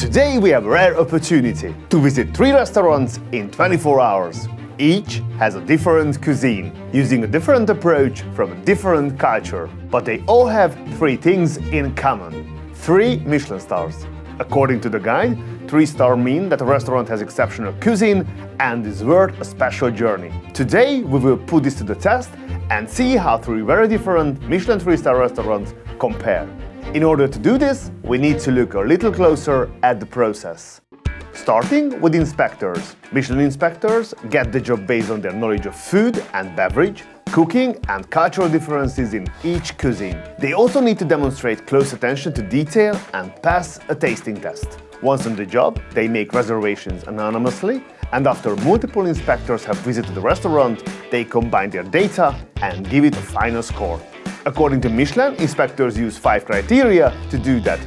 Today we have a rare opportunity to visit 3 restaurants in 24 hours. Each has a different cuisine, using a different approach from a different culture. But they all have 3 things in common. 3 Michelin stars. According to the guide, 3 stars mean that a restaurant has exceptional cuisine and is worth a special journey. Today we will put this to the test and see how 3 very different Michelin 3-star restaurants compare. In order to do this, we need to look a little closer at the process. Starting with inspectors. Michelin inspectors get the job based on their knowledge of food and beverage, cooking and cultural differences in each cuisine. They also need to demonstrate close attention to detail and pass a tasting test. Once on the job, they make reservations anonymously, and after multiple inspectors have visited the restaurant, they combine their data and give it a final score. According to Michelin, inspectors use 5 criteria to do that.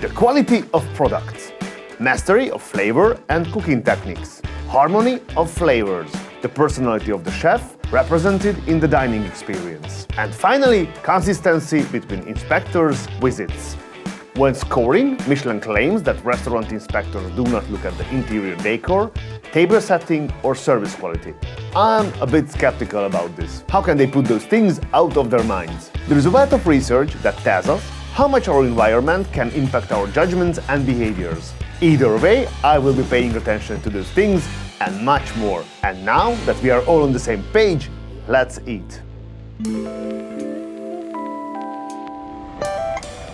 The quality of products, mastery of flavor and cooking techniques, harmony of flavors, the personality of the chef represented in the dining experience, and finally, consistency between inspectors' visits. When scoring, Michelin claims that restaurant inspectors do not look at the interior decor, table setting or service quality. I'm a bit skeptical about this. How can they put those things out of their minds? There is a wealth of research that tells us how much our environment can impact our judgments and behaviors. Either way, I will be paying attention to those things and much more. And now that we are all on the same page, let's eat.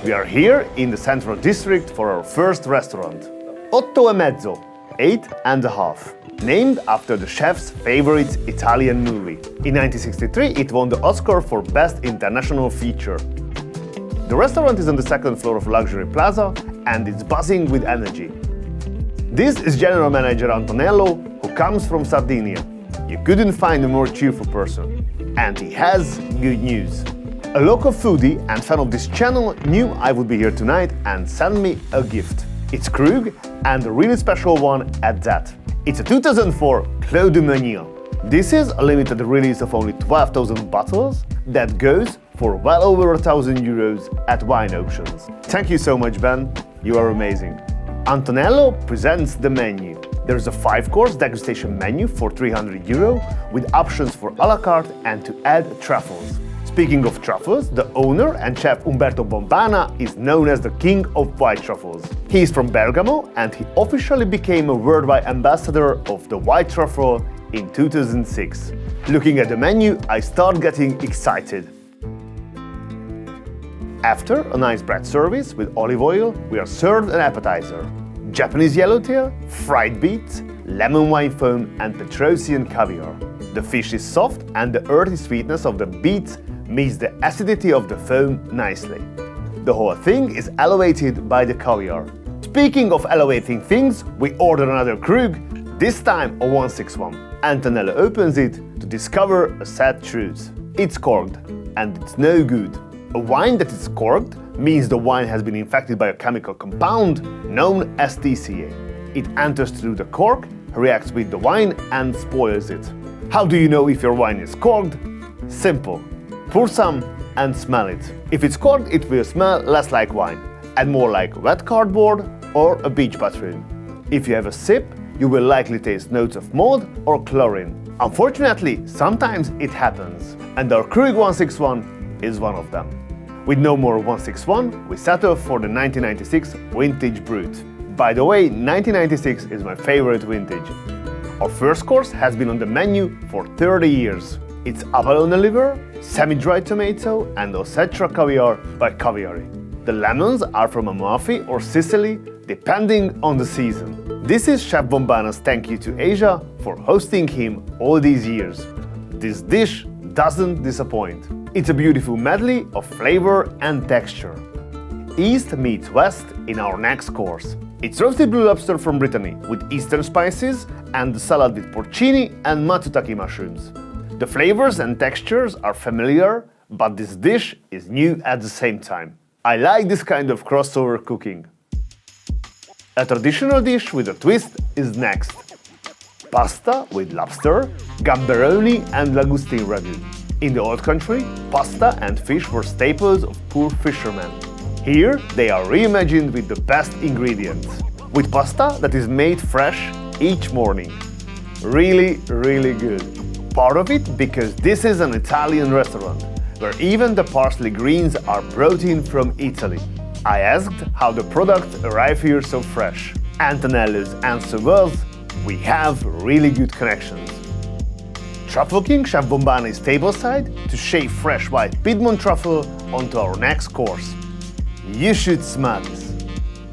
We are here in the Central District for our first restaurant. Otto and Mezzo, 8½, named after the chef's favorite Italian movie. In 1963, it won the Oscar for Best International Feature. The restaurant is on the 2nd floor of Luxury Plaza and it's buzzing with energy. This is General Manager Antonello, who comes from Sardinia. You couldn't find a more cheerful person. And he has good news. A local foodie and fan of this channel knew I would be here tonight and sent me a gift. It's Krug, and a really special one at that. It's a 2004 Clos du Meunier. This is a limited release of only 12,000 bottles that goes for well over €1,000 at wine auctions. Thank you so much, Ben. You are amazing. Antonello presents the menu. There's a 5-course degustation menu for €300 with options for a la carte and to add truffles. Speaking of truffles, the owner and chef Umberto Bombana is known as the king of white truffles. He is from Bergamo and he officially became a worldwide ambassador of the white truffle in 2006. Looking at the menu, I start getting excited. After a nice bread service with olive oil, we are served an appetizer. Japanese yellowtail, fried beets, lemon wine foam and Petrosian caviar. The fish is soft and the earthy sweetness of the beets meets the acidity of the foam nicely. The whole thing is elevated by the caviar. Speaking of elevating things, we order another Krug, this time a 161. Antonello opens it to discover a sad truth. It's corked, and it's no good. A wine that is corked means the wine has been infected by a chemical compound known as TCA. It enters through the cork, reacts with the wine and spoils it. How do you know if your wine is corked? Simple. Pour some and smell it. If it's corked, it will smell less like wine and more like wet cardboard or a beach bathroom. If you have a sip, you will likely taste notes of mold or chlorine. Unfortunately, sometimes it happens, and our Krug 161 is one of them. With no more 161, we settle for the 1996 Vintage Brut. By the way, 1996 is my favorite vintage. Our first course has been on the menu for 30 years. It's abalone liver, semi-dried tomato and Ossetra caviar by Caviari. The lemons are from Amalfi or Sicily, depending on the season. This is Chef Bombana's thank you to Asia for hosting him all these years. This dish doesn't disappoint. It's a beautiful medley of flavor and texture. East meets West in our next course. It's roasted blue lobster from Brittany with eastern spices and the salad with porcini and matsutake mushrooms. The flavors and textures are familiar, but this dish is new at the same time. I like this kind of crossover cooking. A traditional dish with a twist is next. Pasta with lobster, gamberoni and langoustine ragu. In the old country, pasta and fish were staples of poor fishermen. Here, they are reimagined with the best ingredients. with pasta that is made fresh each morning. Really, really good. Part of it because this is an Italian restaurant, where even the parsley greens are brought in from Italy. I asked how the products arrive here so fresh. Antonello's answer was, we have really good connections. Truffle King Chef Bombana is tableside to shave fresh white Piedmont truffle onto our next course. You should smell this.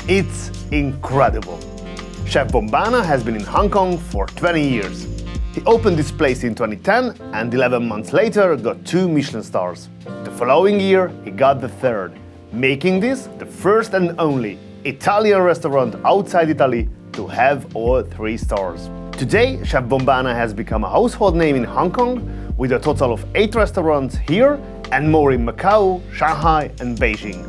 It's incredible. Chef Bombana has been in Hong Kong for 20 years. He opened this place in 2010 and 11 months later got 2 Michelin stars. The following year he got the 3rd, making this the first and only Italian restaurant outside Italy to have all 3 stars. Today, Chef Bombana has become a household name in Hong Kong with a total of 8 restaurants here and more in Macau, Shanghai and Beijing.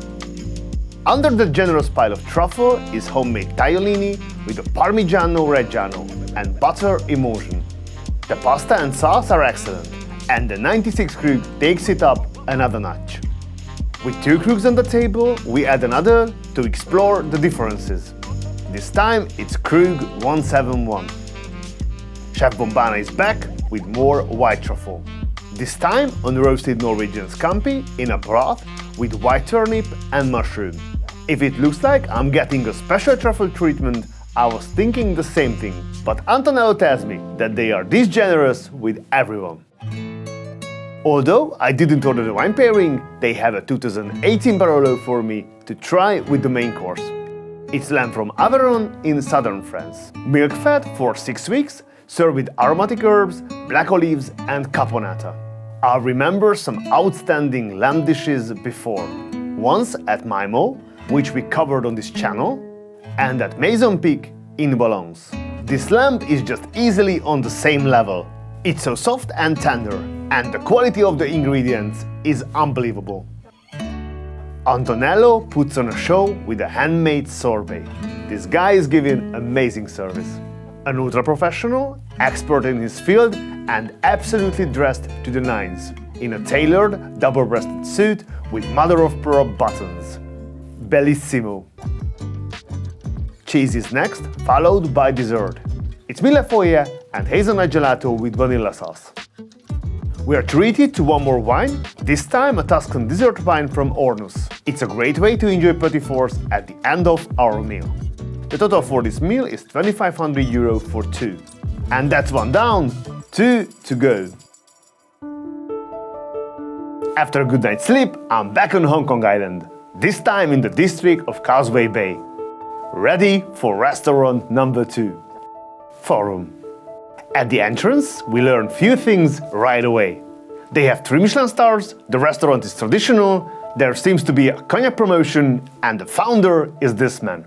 Under the generous pile of truffle is homemade tagliolini with a Parmigiano Reggiano and butter emulsion. The pasta and sauce are excellent, and the 96 Krug takes it up another notch. With 2 Krugs on the table, we add another to explore the differences. This time it's Krug 171. Chef Bombana is back with more white truffle. This time on roasted Norwegian scampi in a broth with white turnip and mushroom. If it looks like I'm getting a special truffle treatment, I was thinking the same thing, but Antonello tells me that they are this generous with everyone. Although I didn't order the wine pairing, they have a 2018 Barolo for me to try with the main course. It's lamb from Aveyron in southern France. Milk fat for 6 weeks, served with aromatic herbs, black olives and caponata. I remember some outstanding lamb dishes before. Once at Mimo, which we covered on this channel, and at Maison Peak in Valence. This lamb is just easily on the same level. It's so soft and tender, and the quality of the ingredients is unbelievable. Antonello puts on a show with a handmade sorbet. This guy is giving amazing service. An ultra-professional, expert in his field, and absolutely dressed to the nines, in a tailored, double-breasted suit with mother-of-pearl buttons. Bellissimo. Cheese is next, followed by dessert. It's millefeuille and hazelnut gelato with vanilla sauce. We are treated to one more wine, this time a Tuscan dessert wine from Ornus. It's a great way to enjoy petit fours at the end of our meal. The total for this meal is €2,500 for 2. And that's 1 down, 2 to go. After a good night's sleep, I'm back on Hong Kong Island, this time in the district of Causeway Bay. Ready for restaurant number 2. Forum. At the entrance, we learn few things right away. They have 3 Michelin stars, the restaurant is traditional, there seems to be a cognac promotion, and the founder is this man,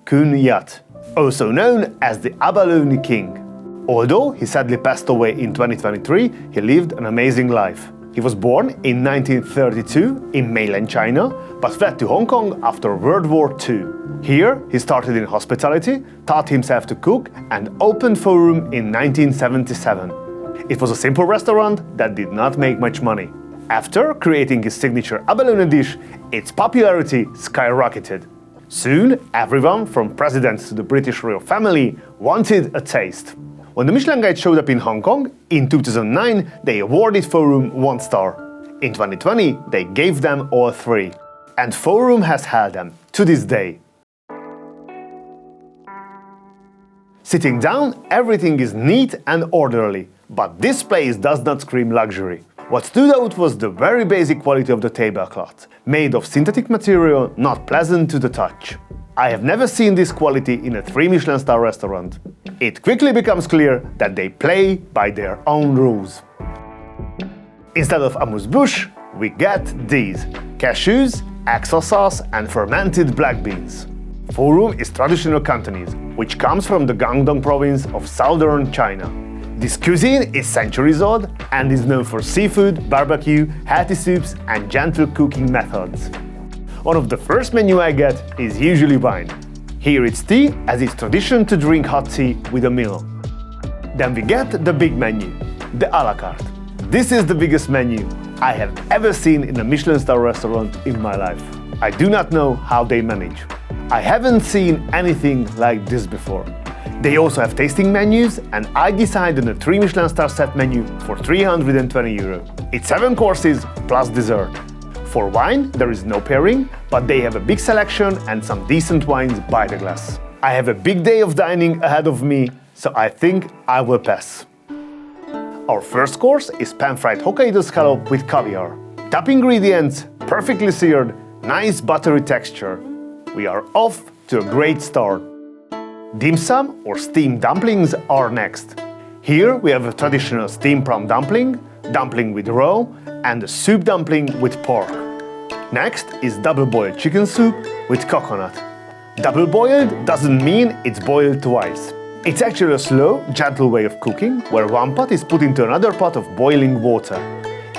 Koon-yat, also known as the Abalone King. Although he sadly passed away in 2023, he lived an amazing life. He was born in 1932 in mainland China, but fled to Hong Kong after World War II. Here, he started in hospitality, taught himself to cook, and opened Forum in 1977. It was a simple restaurant that did not make much money. After creating his signature abalone dish, its popularity skyrocketed. Soon, everyone from presidents to the British royal family wanted a taste. When the Michelin Guide showed up in Hong Kong, in 2009, they awarded Forum 1 star. In 2020, they gave them all 3. And Forum has held them to this day. Sitting down, everything is neat and orderly, but this place does not scream luxury. What stood out was the very basic quality of the tablecloth, made of synthetic material not pleasant to the touch. I have never seen this quality in a 3 Michelin star restaurant. It quickly becomes clear that they play by their own rules. Instead of amuse-bouche, we get these: cashews, axel sauce and fermented black beans. Forum is traditional Cantonese, which comes from the Guangdong province of southern China. This cuisine is centuries old and is known for seafood, barbecue, healthy soups and gentle cooking methods. One of the first menu I get is usually wine. Here it's tea, as it's tradition to drink hot tea with a meal. Then we get the big menu, the a la carte. This is the biggest menu I have ever seen in a Michelin star restaurant in my life. I do not know how they manage. I haven't seen anything like this before. They also have tasting menus, and I decided on a 3 Michelin star set menu for 320 euro. It's 7 courses plus dessert. For wine, there is no pairing, but they have a big selection and some decent wines by the glass. I have a big day of dining ahead of me, so I think I will pass. Our first course is pan-fried Hokkaido scallop with caviar. Top ingredients, perfectly seared, nice buttery texture. We are off to a great start. Dim sum or steamed dumplings are next. Here we have a traditional steamed prawn dumpling, dumpling with roe, and a soup dumpling with pork. Next is double-boiled chicken soup with coconut. Double-boiled doesn't mean it's boiled twice. It's actually a slow, gentle way of cooking, where one pot is put into another pot of boiling water.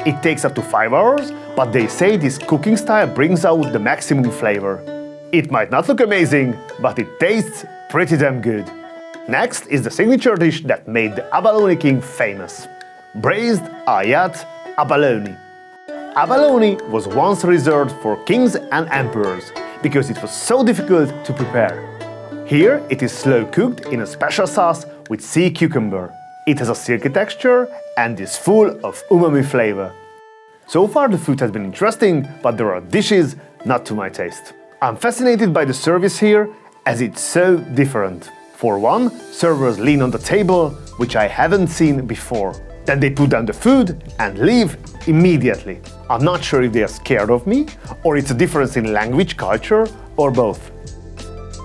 It takes up to 5 hours, but they say this cooking style brings out the maximum flavor. It might not look amazing, but it tastes pretty damn good. Next is the signature dish that made the abalone king famous. Braised ayat abalone. Abalone was once reserved for kings and emperors because it was so difficult to prepare. Here it is slow cooked in a special sauce with sea cucumber. It has a silky texture and is full of umami flavor. So far the food has been interesting, but there are dishes not to my taste. I'm fascinated by the service here as it's so different. For one, servers lean on the table, which I haven't seen before. Then they put down the food and leave immediately. I'm not sure if they are scared of me, or it's a difference in language, culture, or both.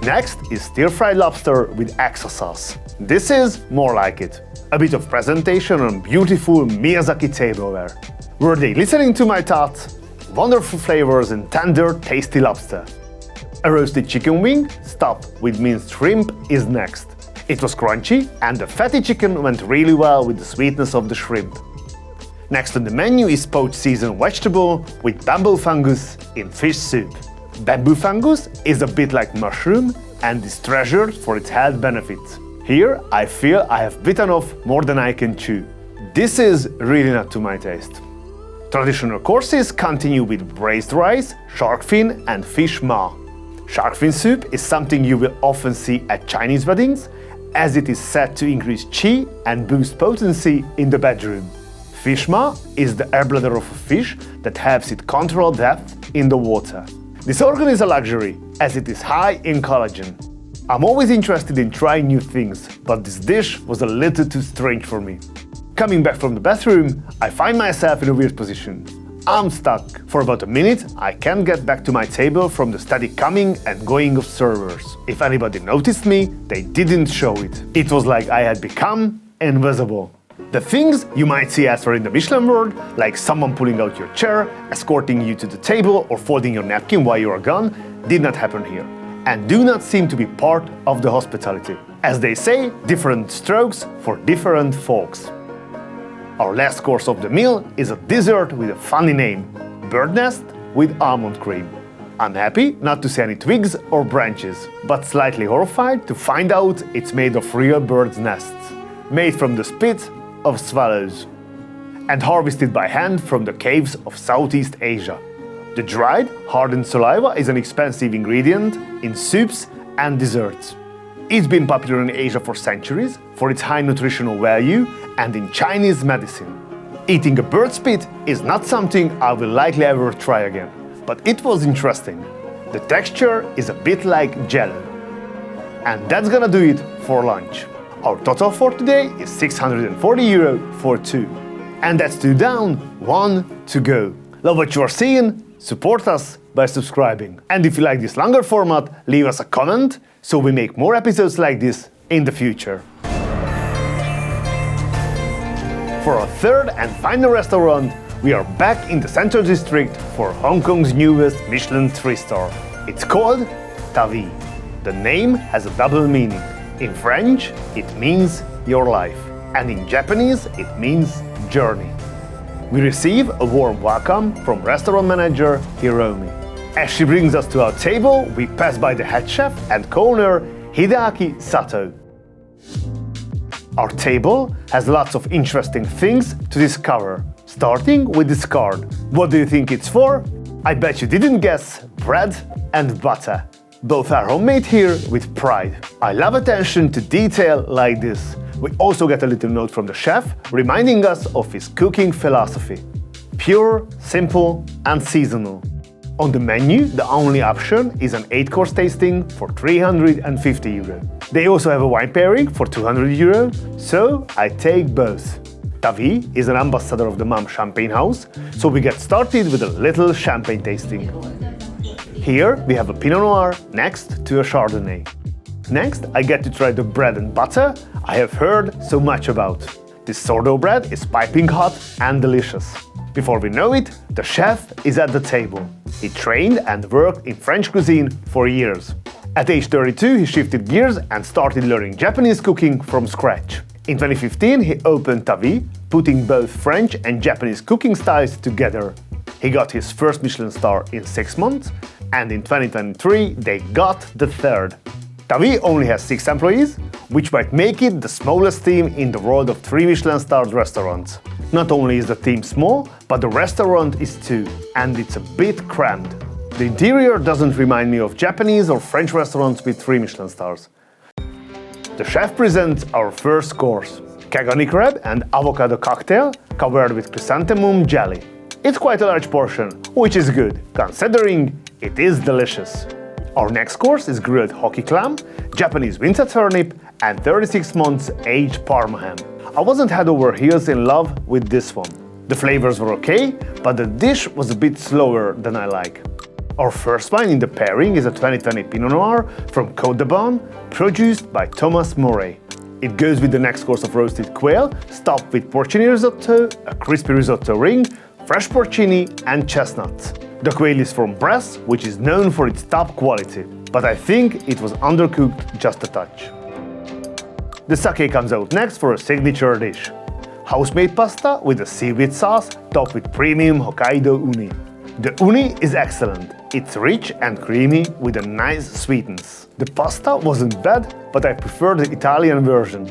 Next is stir-fried lobster with XO sauce. This is more like it. A bit of presentation on beautiful Miyazaki tableware. Were they listening to my thoughts? Wonderful flavors and tender, tasty lobster. A roasted chicken wing, stuffed with minced shrimp, is next. It was crunchy, and the fatty chicken went really well with the sweetness of the shrimp. Next on the menu is poached seasoned vegetable with bamboo fungus in fish soup. Bamboo fungus is a bit like mushroom and is treasured for its health benefits. Here I feel I have bitten off more than I can chew. This is really not to my taste. Traditional courses continue with braised rice, shark fin and fish ma. Shark fin soup is something you will often see at Chinese weddings, as it is said to increase qi and boost potency in the bedroom. Fish ma is the air bladder of a fish that helps it control depth in the water. This organ is a luxury, as it is high in collagen. I'm always interested in trying new things, but this dish was a little too strange for me. Coming back from the bathroom, I find myself in a weird position. I'm stuck. For about a minute, I can't get back to my table from the steady coming and going of servers. If anybody noticed me, they didn't show it. It was like I had become invisible. The things you might see elsewhere in the Michelin world, like someone pulling out your chair, escorting you to the table, or folding your napkin while you are gone, did not happen here, and do not seem to be part of the hospitality. As they say, different strokes for different folks. Our last course of the meal is a dessert with a funny name, bird nest with almond cream. I'm happy not to see any twigs or branches, but slightly horrified to find out it's made of real birds' nests, made from the spit of swallows, and harvested by hand from the caves of Southeast Asia. The dried, hardened saliva is an expensive ingredient in soups and desserts. It's been popular in Asia for centuries for its high nutritional value and in Chinese medicine. Eating a bird spit is not something I will likely ever try again, but it was interesting. The texture is a bit like jello. And that's gonna do it for lunch. Our total for today is 640 euro for two. And that's 2 down, 1 to go. Love what you are seeing? Support us by subscribing. And if you like this longer format, leave us a comment so we make more episodes like this in the future. For our third and final restaurant, we are back in the Central District for Hong Kong's newest Michelin 3-star. It's called TaVie. The name has a double meaning. In French, it means your life, and in Japanese, it means journey. We receive a warm welcome from restaurant manager Hiromi. As she brings us to our table, we pass by the head chef and co-owner Hideaki Sato. Our table has lots of interesting things to discover, starting with this card. What do you think it's for? I bet you didn't guess bread and butter. Both are homemade here with pride. I love attention to detail like this. We also get a little note from the chef reminding us of his cooking philosophy. Pure, simple and seasonal. On the menu, the only option is an 8-course tasting for 350 euro. They also have a wine pairing for 200 euro, so I take both. TaVie is an ambassador of the MAM Champagne House, so we get started with a little champagne tasting. Here we have a Pinot Noir next to a Chardonnay. Next, I get to try the bread and butter I have heard so much about. This sourdough bread is piping hot and delicious. Before we know it, the chef is at the table. He trained and worked in French cuisine for years. At age 32, he shifted gears and started learning Japanese cooking from scratch. In 2015, he opened TaVie, putting both French and Japanese cooking styles together. He got his first Michelin star in 6 months, and in 2023 they got the third. TaVie only has 6 employees, which might make it the smallest team in the world of 3 Michelin-starred restaurants. Not only is the team small, but the restaurant is too, and it's a bit cramped. The interior doesn't remind me of Japanese or French restaurants with 3 Michelin stars. The chef presents our first course, Kagani crab and avocado cocktail covered with chrysanthemum jelly. It's quite a large portion, which is good, considering it is delicious. Our next course is grilled hoki clam, Japanese winter turnip and 36 months aged Parma ham. I wasn't head over heels in love with this one. The flavors were okay, but the dish was a bit slower than I like. Our first wine in the pairing is a 2020 Pinot Noir from Côte d'Aubin, produced by Thomas Moret. It goes with the next course of roasted quail, topped with porcini risotto, a crispy risotto ring, fresh porcini and chestnuts. The quail is from Bresse, which is known for its top quality, but I think it was undercooked just a touch. The sake comes out next for a signature dish. House-made pasta with a seaweed sauce topped with premium Hokkaido uni. The uni is excellent. It's rich and creamy with a nice sweetness. The pasta wasn't bad, but I prefer the Italian version.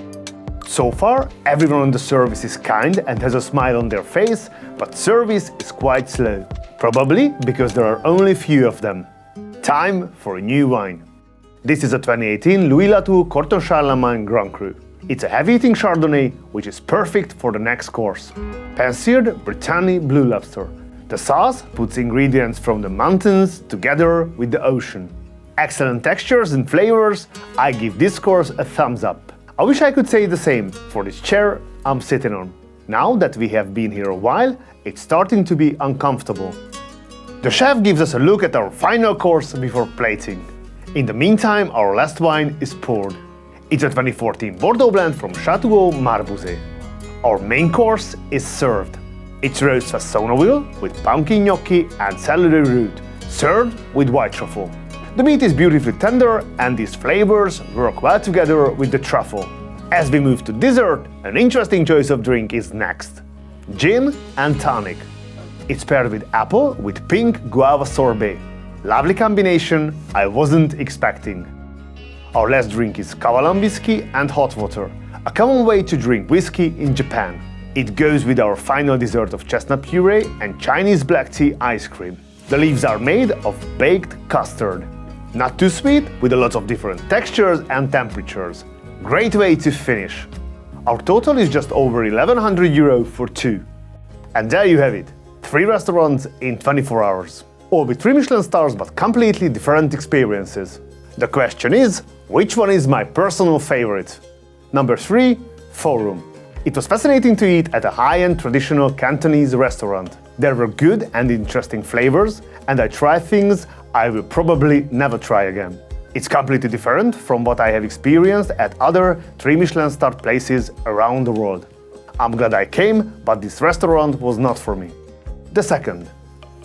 So far, everyone on the service is kind and has a smile on their face, but service is quite slow. Probably because there are only few of them. Time for a new wine. This is a 2018 Louis Latour Corton Charlemagne Grand Cru. It's a heavy-eating Chardonnay, which is perfect for the next course. Pan-seared Brittany Blue Lobster. The sauce puts ingredients from the mountains together with the ocean. Excellent textures and flavors, I give this course a thumbs up. I wish I could say the same for this chair I'm sitting on. Now that we have been here a while, it's starting to be uncomfortable. The chef gives us a look at our final course before plating. In the meantime, our last wine is poured. It's a 2014 Bordeaux blend from Château Marbouzet. Our main course is served. It's roast fassona wheel with pumpkin gnocchi and celery root, served with white truffle. The meat is beautifully tender and these flavors work well together with the truffle. As we move to dessert, an interesting choice of drink is next. Gin and tonic. It's paired with apple with pink guava sorbet. Lovely combination I wasn't expecting. Our last drink is Kavalan whiskey and hot water, a common way to drink whiskey in Japan. It goes with our final dessert of chestnut puree and Chinese black tea ice cream. The leaves are made of baked custard. Not too sweet, with a lot of different textures and temperatures. Great way to finish. Our total is just over 1100 euro for 2. And there you have it, 3 restaurants in 24 hours. All with 3 Michelin stars but completely different experiences. The question is, which one is my personal favorite? Number 3, Forum. It was fascinating to eat at a high-end traditional Cantonese restaurant. There were good and interesting flavors, and I tried things I will probably never try again. It's completely different from what I have experienced at other 3 Michelin-starred places around the world. I'm glad I came, but this restaurant was not for me. The second,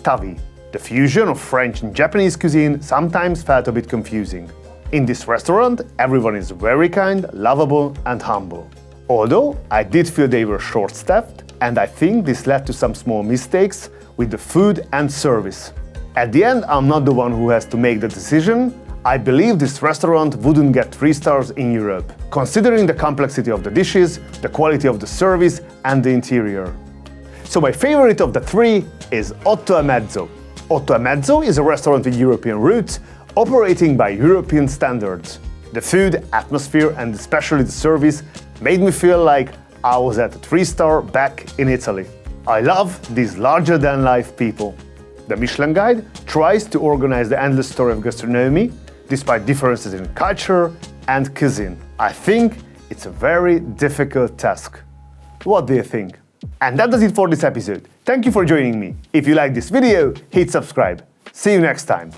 TaVie. The fusion of French and Japanese cuisine sometimes felt a bit confusing. In this restaurant, everyone is very kind, lovable and humble. Although I did feel they were short-staffed, and I think this led to some small mistakes with the food and service. At the end, I'm not the one who has to make the decision. I believe this restaurant wouldn't get 3 stars in Europe, considering the complexity of the dishes, the quality of the service and the interior. So my favorite of the 3 is Otto Mezzo. Otto Mezzo is a restaurant with European roots, operating by European standards. The food, atmosphere, and especially the service made me feel like I was at a 3-star back in Italy. I love these larger-than-life people. The Michelin Guide tries to organize the endless story of gastronomy, despite differences in culture and cuisine. I think it's a very difficult task. What do you think? And that does it for this episode. Thank you for joining me. If you like this video, hit subscribe. See you next time.